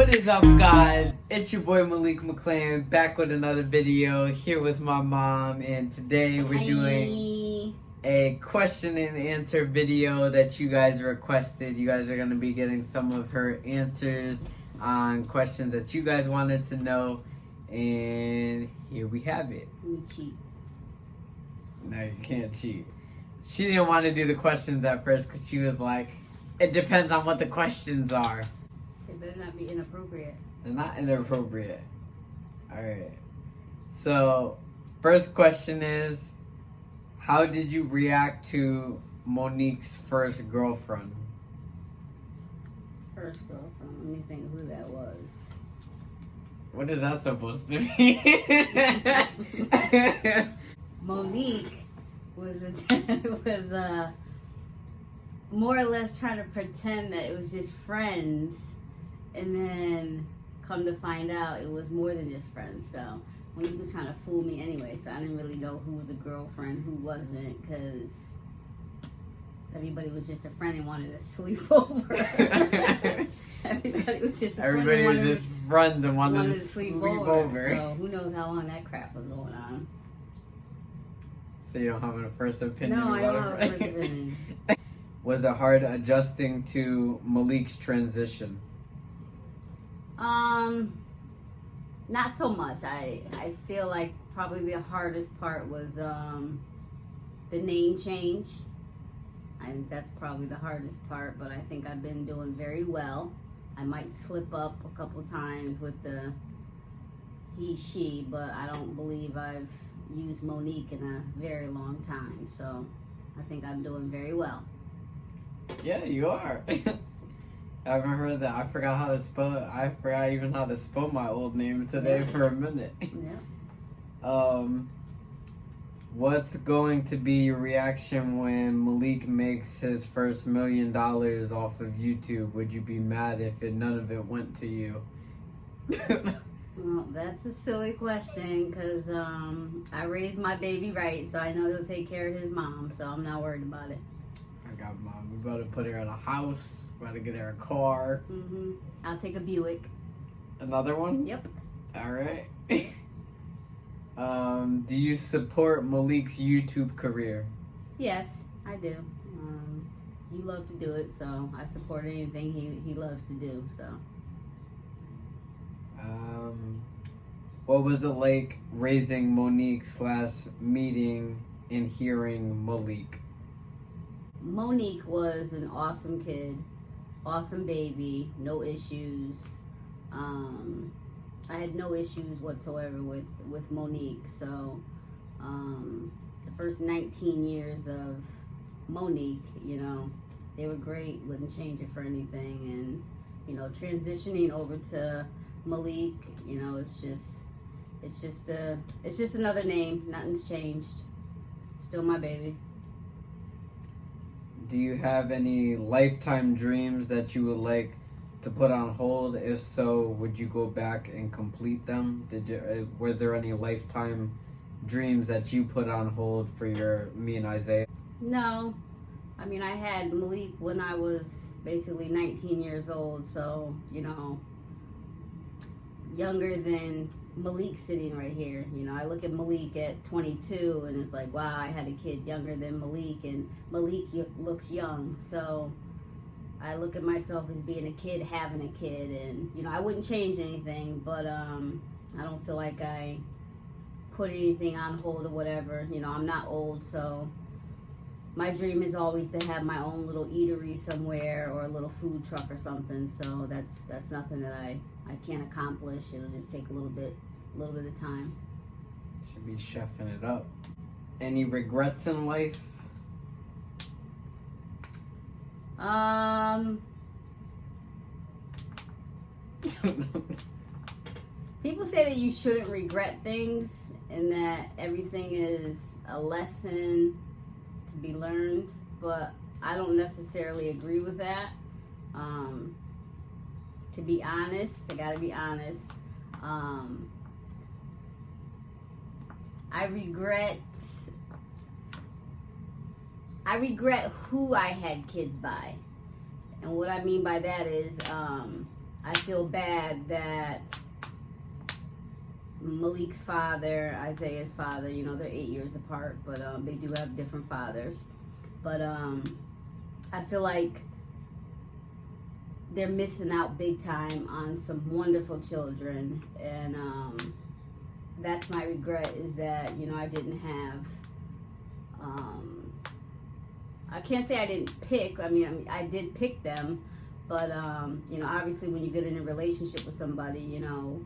What is up, guys? It's your boy Malik McClain, back with another video, here with my mom, and today we're doing a question and answer video that you guys requested. You guys are going to be getting some of her answers on questions that you guys wanted to know, and here we have it. You cheat. No, you can't cheat. She didn't want to do the questions at first because she was like, it depends on what the questions are. They better not be inappropriate. They're not inappropriate. Alright. So, first question is, how did you react to Monique's first girlfriend? First girlfriend. Let me think who that was. What is that supposed to be? Monique was more or less trying to pretend that it was just friends, and then come to find out it was more than just friends. So Monique was trying to fool me anyway, so I didn't really know who was a girlfriend, who wasn't, because everybody was just a friend and wanted to sleep over. Everybody was just a friend and wanted to sleep over. So who knows how long that crap was going on. So you don't have a first opinion? No, I don't have a first opinion. Was it hard adjusting to Malik's transition? Not so much. I feel like probably the hardest part was the name change. I think that's probably the hardest part, but I think I've been doing very well. I might slip up a couple times with the he, she, but I don't believe I've used Monique in a very long time, so I think I'm doing very well. Yeah, you are. I remember that I forgot how to spell it. I forgot even how to spell my old name today for a minute. Yeah. What's going to be your reaction when Malik makes his first $1 million off of YouTube? Would you be mad if none of it went to you? Well, that's a silly question because I raised my baby right, so I know he'll take care of his mom, so I'm not worried about it. I got mom. We about to put her in a house. We about to get her a car. Mm-hmm. I'll take a Buick. Another one? Yep. All right. Do you support Malik's YouTube career? Yes, I do. You love to do it, so I support anything he loves to do. So. What was it like raising Monique / meeting and hearing Malik? Monique was an awesome kid, awesome baby, no issues. I had no issues whatsoever with Monique. So the first 19 years of Monique, they were great, wouldn't change it for anything. And, transitioning over to Malik, it's just another name. Nothing's changed. Still my baby. Do you have any lifetime dreams that you would like to put on hold? If so, would you go back and complete them? Were there any lifetime dreams that you put on hold for me and Isaiah? No. I mean, I had Malik when I was basically 19 years old, so, younger than Malik sitting right here. I look at Malik at 22 and it's like, wow, I had a kid younger than Malik, and Malik looks young. So I look at myself as being a kid having a kid, and I wouldn't change anything, but I don't feel like I put anything on hold or whatever. I'm not old, so my dream is always to have my own little eatery somewhere or a little food truck or something. So that's nothing that I can't accomplish. It'll just take a little bit of time. Should be chefing it up. Any regrets in life? People say that you shouldn't regret things and that everything is a lesson to be learned, but I don't necessarily agree with that. To be honest, I gotta be honest. I regret who I had kids by. And what I mean by that is, I feel bad that Malik's father, Isaiah's father, you know, they're 8 years apart, but they do have different fathers. But I feel like they're missing out big time on some wonderful children, and that's my regret, is that, you know, I didn't have, I can't say I didn't pick, I mean I did pick them, but you know, obviously when you get in a relationship with somebody, you know,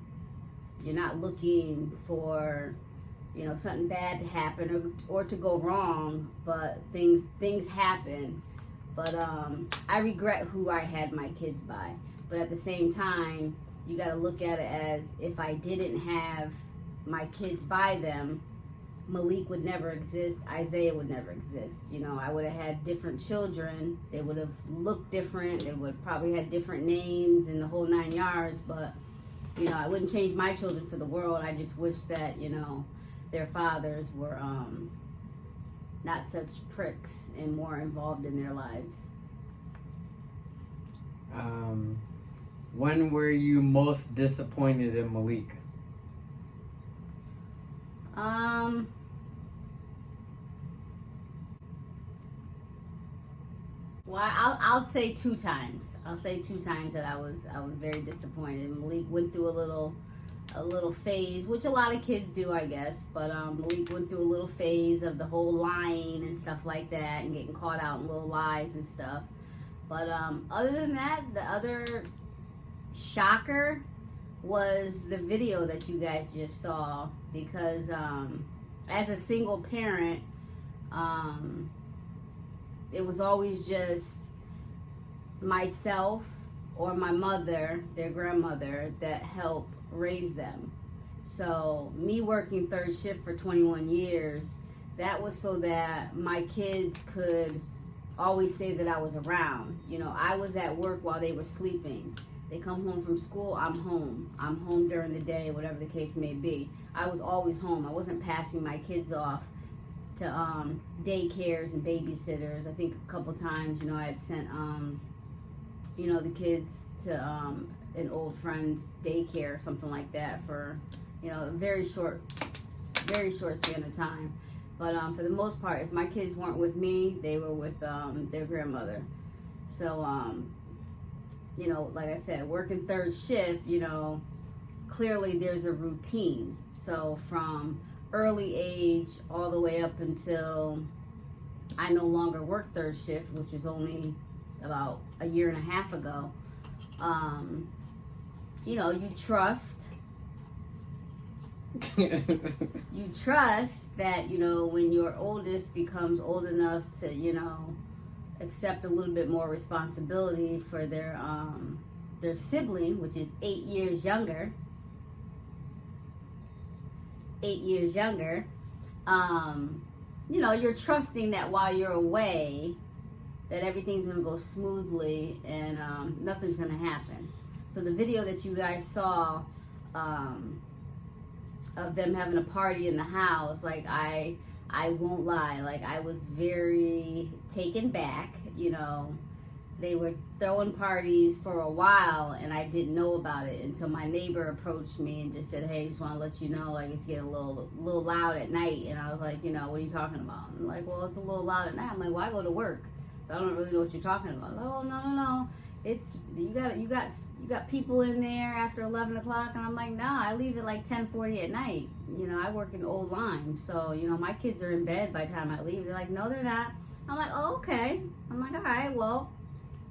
you're not looking for, you know, something bad to happen or to go wrong, but things happen. But I regret who I had my kids by. But at the same time, you got to look at it as, if I didn't have my kids by them, Malik would never exist, Isaiah would never exist. You know, I would have had different children. They would have looked different. They would probably had different names and the whole 9 yards. But, you know, I wouldn't change my children for the world. I just wish that, you know, their fathers were not such pricks and more involved in their lives. When were you most disappointed in Malik? Well, I'll say 2 times. I'll say 2 times that I was very disappointed. Malik went through a little phase, which a lot of kids do, I guess. But Malik went through a little phase of the whole lying and stuff like that, and getting caught out in little lies and stuff. But other than that, the other shocker was the video that you guys just saw, because as a single parent, it was always just myself or my mother, their grandmother, that helped raise them. So me working 3rd shift for 21 years, that was so that my kids could always say that I was around. You know, I was at work while they were sleeping. They come home from school, I'm home. I'm home during the day, whatever the case may be. I was always home. I wasn't passing my kids off to daycares and babysitters. I think a couple times, you know, I had sent you know, the kids to an old friend's daycare or something like that for, you know, a very short span of time. But for the most part, if my kids weren't with me, they were with their grandmother. So you know, like I said, working 3rd shift, you know, clearly there's a routine. So from early age all the way up until I no longer work 3rd shift, which was only about a year and a half ago, you know, you trust you trust that, you know, when your oldest becomes old enough to, you know, accept a little bit more responsibility for their sibling, which is 8 years younger. 8 years younger. You know, you're trusting that while you're away, that everything's gonna go smoothly and nothing's gonna happen. So the video that you guys saw of them having a party in the house, like I won't lie, like I was very taken back. You know, they were throwing parties for a while and I didn't know about it until my neighbor approached me and just said, hey, just want to let you know, like, it's getting a little loud at night. And I was like, you know, what are you talking about? And I'm like, well, it's a little loud at night. I'm like, well, I go to work, so I don't really know what you're talking about. Oh, no. It's you got people in there after 11 o'clock, and I'm like, nah, I leave at like 10:40 at night. You know, I work in Old Lyme, so you know my kids are in bed by the time I leave. They're like, no, they're not. I'm like, oh, okay. I'm like, all right, well,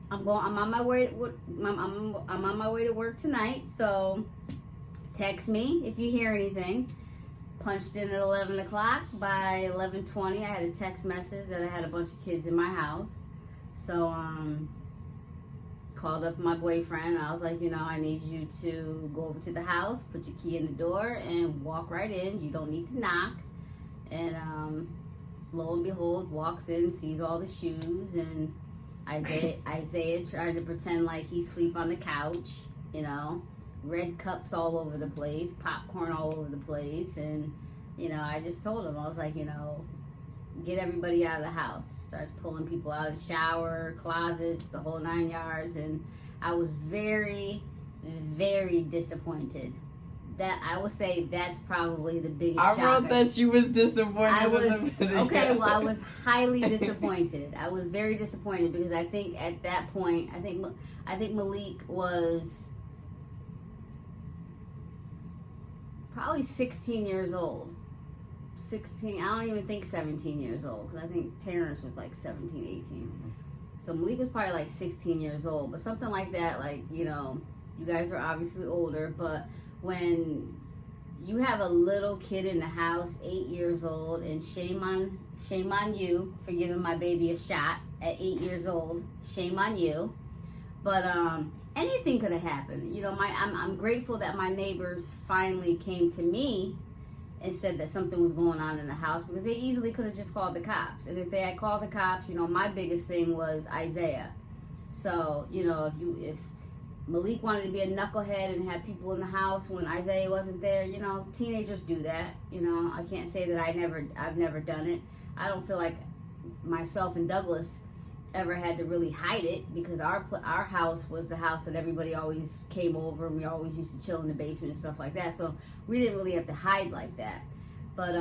I'm on my way. I'm on my way to work tonight, so text me if you hear anything. Punched in at 11 o'clock. By 11:20, I had a text message that I had a bunch of kids in my house. So called up my boyfriend. I was like, you know, I need you to go over to the house, put your key in the door, and walk right in. You don't need to knock. And lo and behold, walks in, sees all the shoes, and Isaiah trying to pretend like he's asleep on the couch, you know, red cups all over the place, popcorn all over the place. And, you know, I just told him, I was like, you know, get everybody out of the house. Starts pulling people out of the shower, closets, the whole 9 yards. And I was very very disappointed. That I will say that's probably the biggest I shocker. wrote that you was disappointed. I was in the video. okay. Well, I was highly disappointed. I was very disappointed because I think at that point, I think Malik was probably 16 years old. 16. I don't even think 17 years old because I think Terrence was like 17, 18. So Malik was probably like 16 years old, but something like that. Like, you know, you guys are obviously older, but when you have a little kid in the house, 8 years old, and shame on you for giving my baby a shot at 8 years old. Shame on you. But anything could have happened. You know, I'm grateful that my neighbors finally came to me and said that something was going on in the house, because they easily could have just called the cops. And if they had called the cops, you know, my biggest thing was Isaiah. So, you know, if Malik wanted to be a knucklehead and have people in the house when Isaiah wasn't there, you know, teenagers do that. You know, I can't say that I've never done it. I don't feel like myself and Douglas ever had to really hide it, because our house was the house that everybody always came over, and we always used to chill in the basement and stuff like that. So we didn't really have to hide like that. But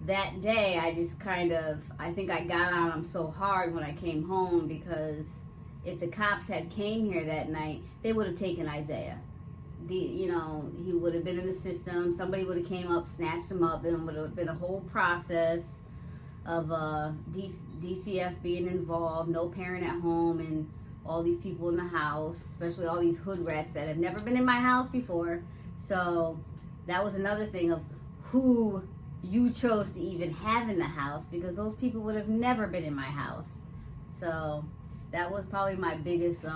that day I just I think I got on him so hard when I came home, because if the cops had came here that night, they would have taken Isaiah. You know, he would have been in the system. Somebody would have came up, snatched him up, and it would have been a whole process of DCF being involved, no parent at home, and all these people in the house, especially all these hood rats that have never been in my house before. So that was another thing of who you chose to even have in the house, because those people would have never been in my house. So that was probably my biggest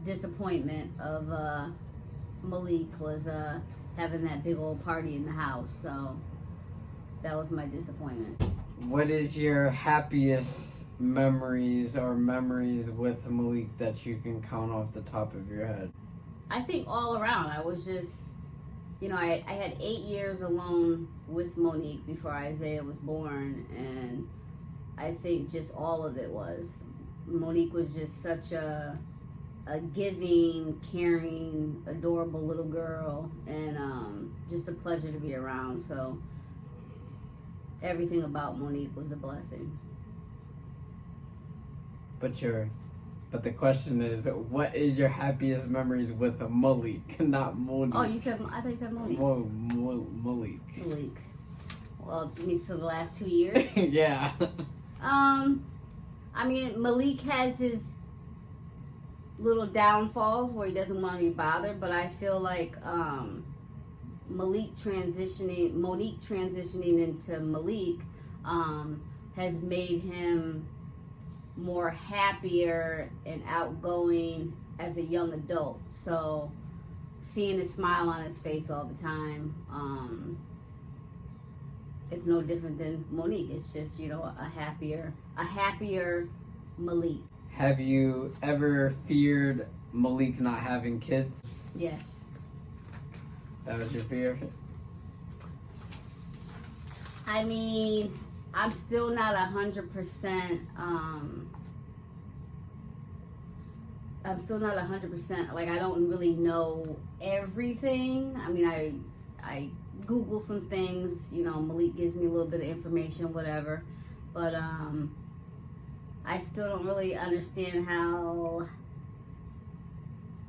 disappointment of Malik, was having that big old party in the house. So that was my disappointment. What is your happiest memories or memories with Malik that you can count off the top of your head? I think all around, I was just, you know, I had 8 years alone with Monique before Isaiah was born, and I think just all of it was. Monique was just such a giving, caring, adorable little girl, and just a pleasure to be around. So everything about Monique was a blessing. But the question is, what is your happiest memories with Malik, not Monique? Oh, I thought you said Monique. Malik. Malik. Well, you mean so the last 2 years? Yeah. I mean, Malik has his little downfalls where he doesn't want to be bothered, but I feel like Monique transitioning into Malik has made him more happier and outgoing as a young adult. So seeing a smile on his face all the time, it's no different than Monique. It's just, you know, a happier Malik. Have you ever feared Malik not having kids? Yes. That was your fear? I mean, I'm still not 100%. I'm still not 100%. Like, I don't really know everything. I mean, I Google some things. You know, Malik gives me a little bit of information, whatever. But I still don't really understand how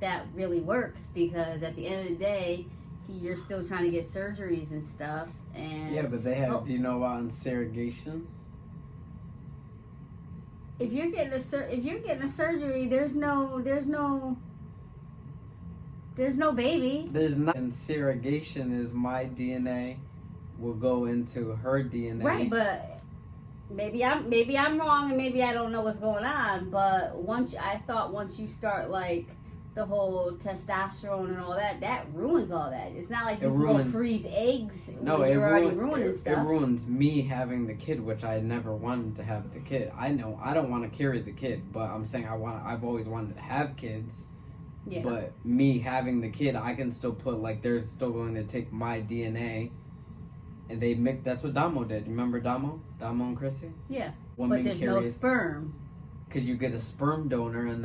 that really works, because at the end of the day, you're still trying to get surgeries and stuff. And yeah, but they have. Do you know about interrogation? If you're getting a surgery, there's no baby. There's not. Interrogation is my DNA will go into her DNA. Right, but maybe I'm wrong, and maybe I don't know what's going on. But once you start like the whole testosterone and all that, that ruins all that. It's not like you go freeze eggs when you're already ruining stuff. It ruins me having the kid, which I never wanted to have the kid. I know I don't want to carry the kid, but I'm saying I've always wanted to have kids. Yeah. But me having the kid, I can still put, like, they're still going to take my DNA, and they make. That's what Damo did. Remember Damo and Chrissy? Yeah. But there's no sperm. Because you get a sperm donor, and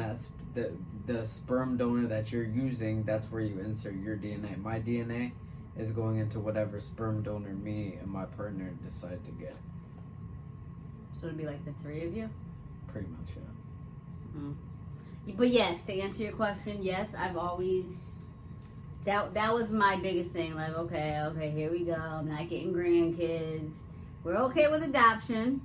the sperm donor that you're using, that's where you insert your DNA. My DNA is going into whatever sperm donor me and my partner decide to get. So it'd be like the three of you? Pretty much, yeah. Mm. But yes, to answer your question, yes, I've always... That was my biggest thing. Like, okay, here we go. I'm not getting grandkids. We're okay with adoption.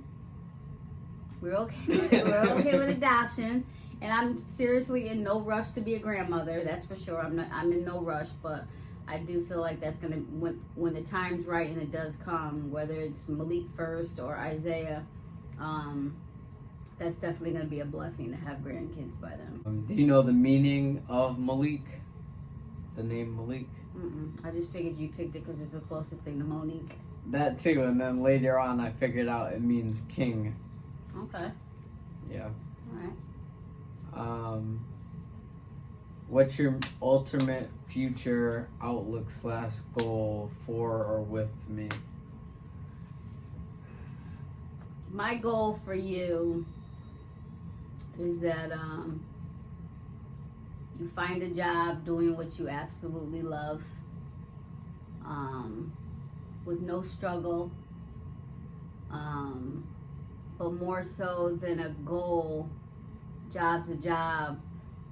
We're okay with adoption. And I'm seriously in no rush to be a grandmother. That's for sure. I'm in no rush, but I do feel like that's gonna, when the time's right and it does come, whether it's Malik first or Isaiah, that's definitely gonna be a blessing to have grandkids by them. Do you know the meaning of Malik? The name Malik? I just figured you picked it because it's the closest thing to Monique. That too, and then later on I figured out it means king. Okay. Yeah. Alright. What's your ultimate future outlook / goal for or with me? My goal for you is that you find a job doing what you absolutely love, with no struggle, but more so than a goal, job's a job.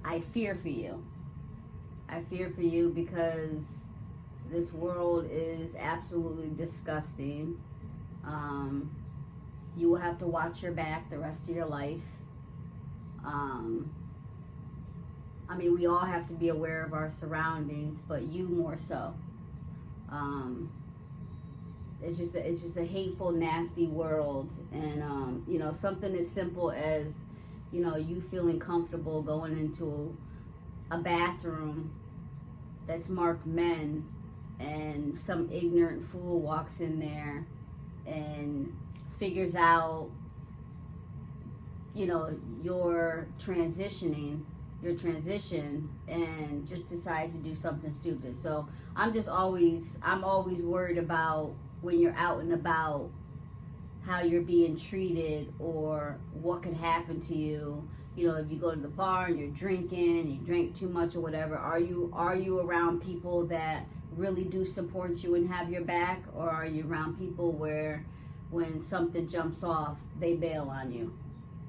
I fear for you. I fear for you because this world is absolutely disgusting. You will have to watch your back the rest of your life. I mean, we all have to be aware of our surroundings, but you more so. It's just a hateful, nasty world, and you know, something as simple as, you know, you feeling comfortable going into a bathroom that's marked men, and some ignorant fool walks in there and figures out, you know, your transition, and just decides to do something stupid. So I'm always worried about when you're out and about, how you're being treated or what could happen to you. You know, if you go to the bar and you're drinking, you drink too much or whatever, are you around people that really do support you and have your back, or are you around people where when something jumps off, they bail on you,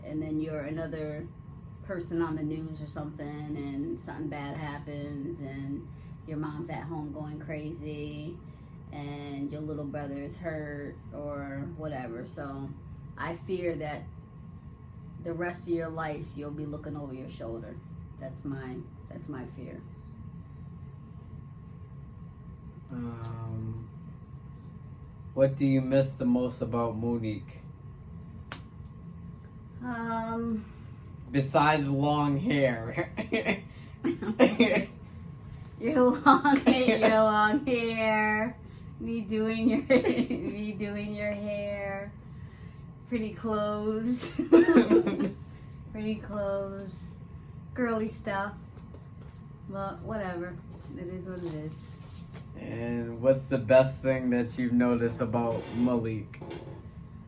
and then you're another person on the news or something, and something bad happens, and your mom's at home going crazy, and your little brother is hurt or whatever. So I fear that the rest of your life you'll be looking over your shoulder. That's my fear. What do you miss the most about Monique? Besides long hair. Your long hair. Me doing your hair. Pretty clothes. Pretty clothes. Girly stuff. Well, whatever. It is what it is. And what's the best thing that you've noticed about Malik?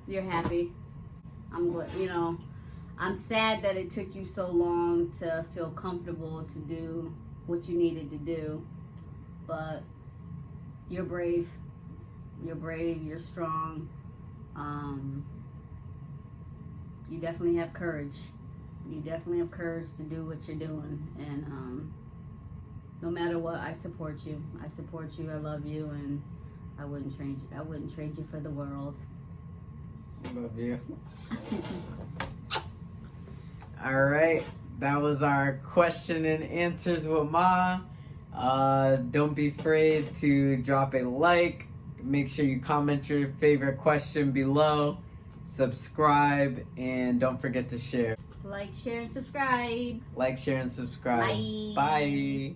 You're happy. I'm good. You know, I'm sad that it took you so long to feel comfortable to do what you needed to do, but you're brave. You're brave. You're strong. You definitely have courage. You definitely have courage to do what you're doing, and no matter what, I support you. I support you. I love you, and I wouldn't trade you for the world. Love you. All right, that was our question and answers with Ma. Don't be afraid to drop a like. Make sure you comment your favorite question below. Subscribe, and don't forget to share. Like, share, and subscribe. Like, share, and subscribe. Bye. Bye.